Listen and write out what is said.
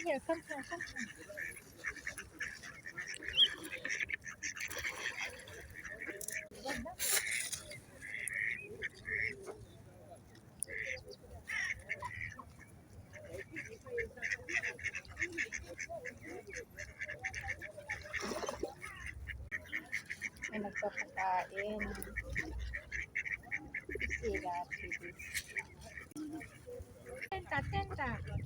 here, come here, come here. May nagpapakain. Sila, babies. Tenta, tenta.